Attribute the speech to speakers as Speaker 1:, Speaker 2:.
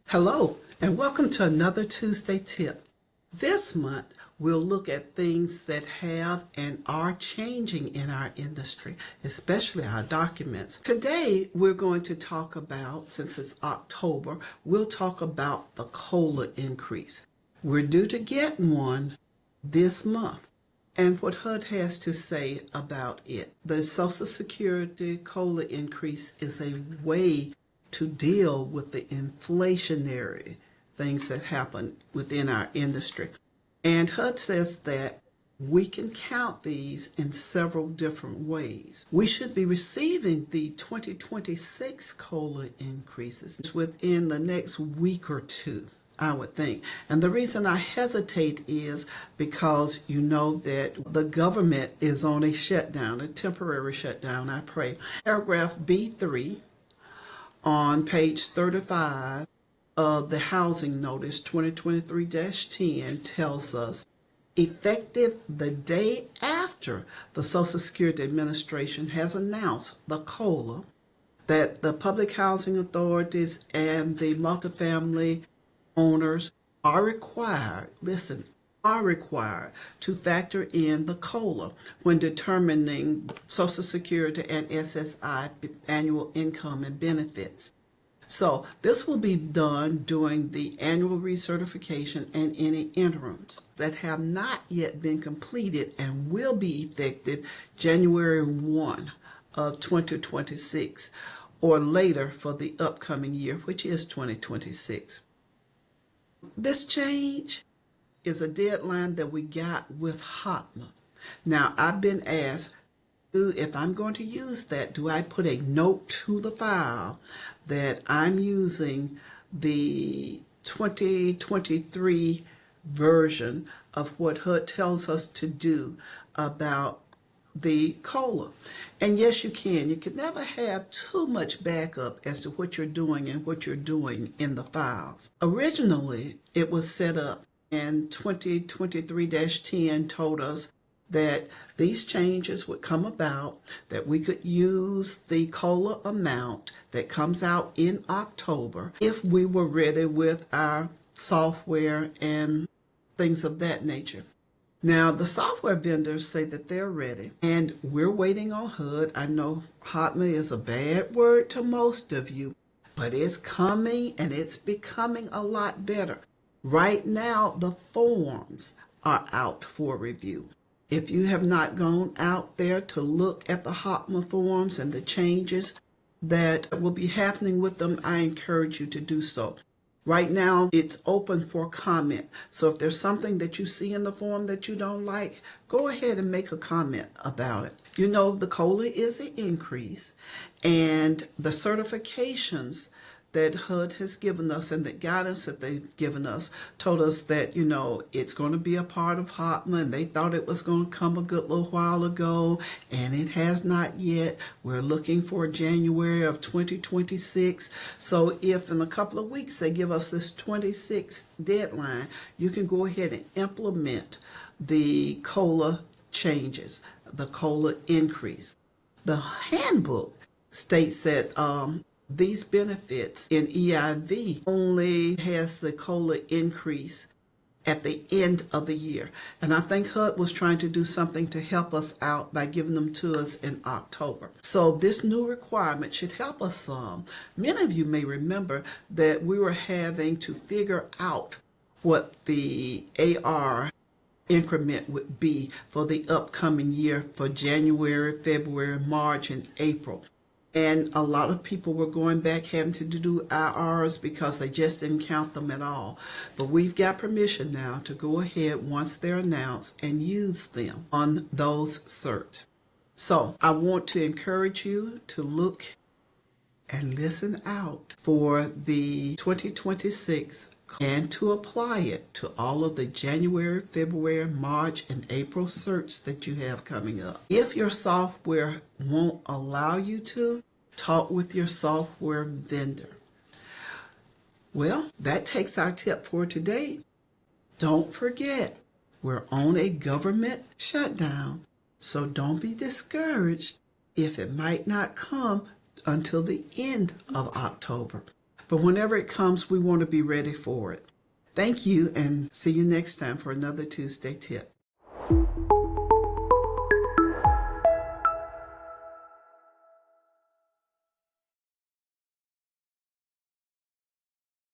Speaker 1: Hello, and welcome to another Tuesday tip. This month, we'll look at things that have and are changing in our industry, especially our documents. Today, we're going to talk about, since it's October, we'll talk about the COLA increase. We're due to get one this month, and what HUD has to say about it. The Social Security COLA increase is a way to deal with the inflationary things that happen within our industry. And HUD says that we can count these in several different ways. We should be receiving the 2026 COLA increases within the next week or two, I would think. And the reason I hesitate is because you know that the government is on a shutdown, a temporary shutdown, I pray. Paragraph B3 on page 35 of the Housing Notice 2023-10 tells us, effective the day after the Social Security Administration has announced the COLA, that the public housing authorities and the multifamily owners are required, are required to factor in the COLA when determining Social Security and SSI annual income and benefits. So this will be done during the annual recertification and any interims that have not yet been completed and will be effective January 1 of 2026 or later for the upcoming year, which is 2026. This change is a deadline that we got with HOTMA. Now, I've been asked, if I'm going to use that, do I put a note to the file that I'm using the 2023 version of what HUD tells us to do about the COLA? And yes, you can. You can never have too much backup as to what you're doing and what you're doing in the files. Originally, it was set up, and 2023-10 told us that these changes would come about, that we could use the COLA amount that comes out in October if we were ready with our software and things of that nature. Now, the software vendors say that they're ready, and we're waiting on HUD. I know HOTMA is a bad word to most of you, but it's coming, and it's becoming a lot better. Right now, the forms are out for review. If you have not gone out there to look at the HOTMA forms and the changes that will be happening with them, I encourage you to do so. Right now, it's open for comment. So if there's something that you see in the form that you don't like, go ahead and make a comment about it. You know, the COLA is an increase, and the certifications that HUD has given us and the guidance that they've given us told us that, you know, it's going to be a part of HOTMA, and they thought it was going to come a good little while ago, and it has not yet. We're looking for January of 2026. So if in a couple of weeks they give us this 26 deadline, you can go ahead and implement the COLA changes, the COLA increase. The handbook states that these benefits in EIV only has the COLA increase at the end of the year. And I think HUD was trying to do something to help us out by giving them to us in October. So this new requirement should help us some. Many of you may remember that we were having to figure out what the AR increment would be for the upcoming year for January, February, March, and April. And a lot of people were going back having to do IRs because they just didn't count them at all. But we've got permission now to go ahead once they're announced and use them on those certs. So I want to encourage you to look and listen out for the 2026 and to apply it to all of the January, February, March, and April certs that you have coming up. If your software won't allow you to, talk with your software vendor. Well, that takes our tip for today. Don't forget, we're on a government shutdown, so don't be discouraged. if it might not come until the end of October. But whenever it comes, we want to be ready for it. Thank you, and see you next time for another Tuesday tip.